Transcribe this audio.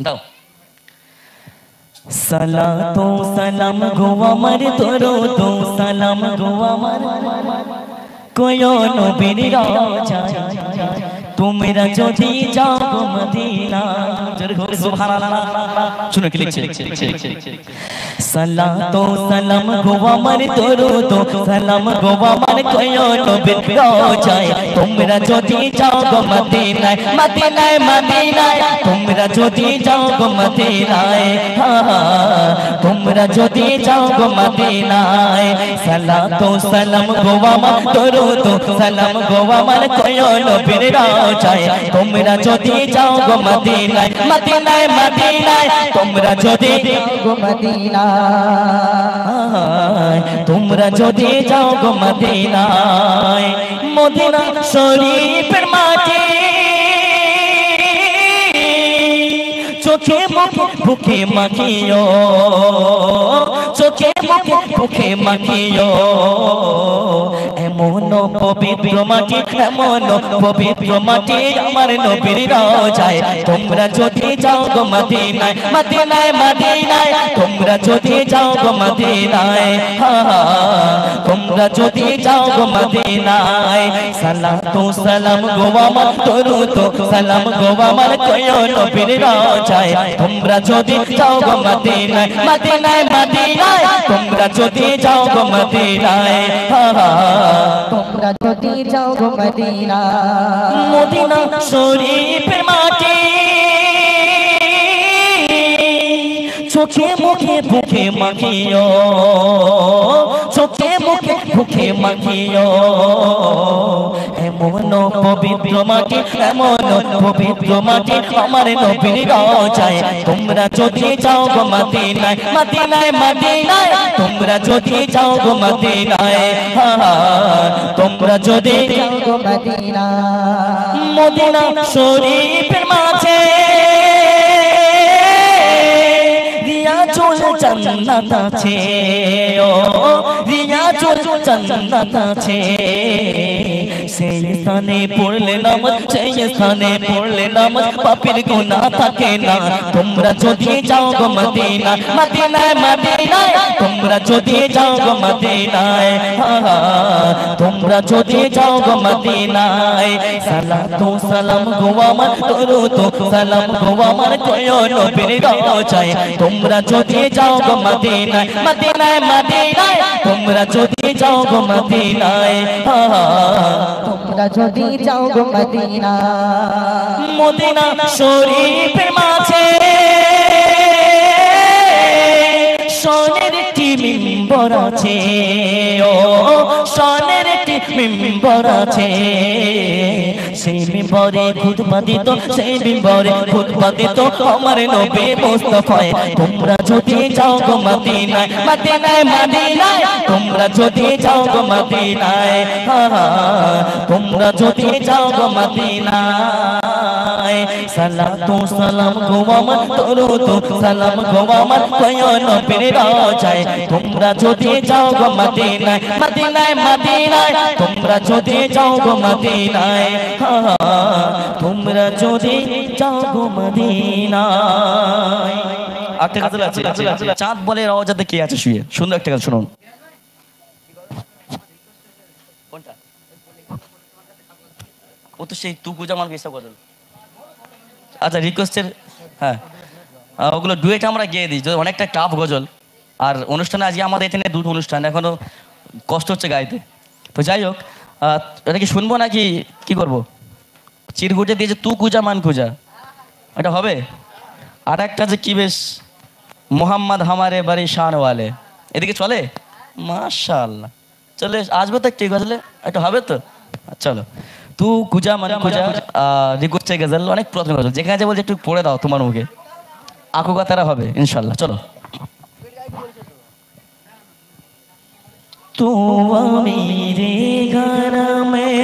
দাও। সালাতু সালাম গো আমার দরুদ সালাম গো আমার কোয় নবীর রাজা তোমরা যদি যাও মদিনা। সুবহানাল্লাহ। শুনো কি লিখছে, সালাতু সালাম গো আমার দরুদ সালাম গো আমার কোয় নবীর রাজা তোমরা যদি যাও মদিনায় মদিনায় মদিনায় তোমরা যদি যাও মদিনায় তোমরা যদি যাও মদিনায় সালাতু সালাম গো আমার দরুদ সালাম গো আমার কোয় নবীর রাজা তোমরা যদি যাও মদিনায় মদিনায় মদিনায় তোমরা যদি যাও মদিনায় তোমরা যদি যাও মদিনায় মদিনা শরীফের মাটি চোখে মুখে বুকে মাখিও চোখে মুখে বুকে মাখিও এমন পবিত্র মাটি এমন পবিত্র মাটি আমার নবীর রাজায় তোমরা যদি যাও গো মদিনায় মদিনায় মদিনায় তোমরা যদি যাও গো মদিনায় তোমরা যদি যাও গো মদিনায় সালাতু সালাম গো আমার দরুদ সালাম গো আমার কোয় নবীর রাজায় তোমরা যদি যাও গো মদিনায় মদিনায় মদিনায় তোমরা যদি যাও গো মদিনায় তোমরা যদি যাও গো মদিনা মদিনা শরীফের মাটি চোখে মুখে বুকে মাখিও চোখে মুখে বুকে মাখিও এমন পবিত্র মাটি এমন পবিত্র মাটি আমার নবীর রাজায় তোমরা যদি যাও গো মদিনায় মদিনায় মদিনায় তোমরা যদি যাও গো মদিনায় তোমরা যদি যাও গো মদিনায় মদিনা শরীফের মাঝে জান্নাত আছে ও রিয়াজুল জান্নাত আছে সেই স্থানে পড়লে নামাজ সেই স্থানে পড়লে নামাজ পাপের গুনাহ থাকে না তোমরা যদি যাও গো মদিনা মদিনায় মদিনায় তোমরা যদি যাও গো মদিনায় তোমরা যদি যাও গো মদিনায় সালাতু সালাম গো আমার দরুদ সালাম গো আমার কোয় নবীর রাজায় তোমরা যদি যাও গো মদিনায় মদিনায় মদিনায় তোমরা যদি যাও গো মদিনায় তোমরা যদি যাও গো মদিনায় মদিনা শরীফের মাঝে সোনের একটি মিম্বর আছে ও সোনের একটি মিম্বর আছে সেই মিম্বরে খুতবা দিত সেই মিম্বরে খুতবা দিত আমার নবী মুস্তাফা তোমরা যদি যাও গো মদিনায় মদিনায় মদিনায় তোমরা যদি যাও গো মদিনায় তোমরা যদি যাও গো মদিনায় সালাতু সালাম গো আমার দরুদ সালাম গো আমার কোয় নবীর রাজায় তোমরা যদি যাও গো মদিনায় মদিনায় মদিনায় তোমরা যদি যাও গো মদিনায় তোমরা যদি যাও গো মদিনায়। আরেকটা গাজল আছে চাঁদ বলে রওজাতে কে আছে শুয়ে সুন্দর একটা গান শুনুন। কোনটা ও তো সেই তুকু জামান বেসা গজল। আচ্ছা রিকোয়েস্টের হ্যাঁ ওগুলো ডুয়েট আমরা গেয়ে দিই অনেকটা টাফ গজল আর অনুষ্ঠানে আজকে আমাদের এখানে দুটো অনুষ্ঠান এখনো কষ্ট হচ্ছে গাইতে তো যাই হোক এটা কি শুনবো নাকি কি করবো চিরকুটে দিয়েছে তু কুজা মান কুজা এটা হবে আর একটা যে কি বেশ মোহাম্মদ হামারে বাড়ি শানওয়ালে এদিকে চলে মাশাআল্লাহ চলে আসবে তো একটু গজলে এটা হবে তো চলো তু কুজা মান কুজা রিকোয়েস্টের গজল অনেক প্রথম গজল যেখানে যে বলছে একটু পড়ে দাও তোমার মুখে আঁকো কথারা হবে ইনশাল্লাহ চলো तू मेरे घर में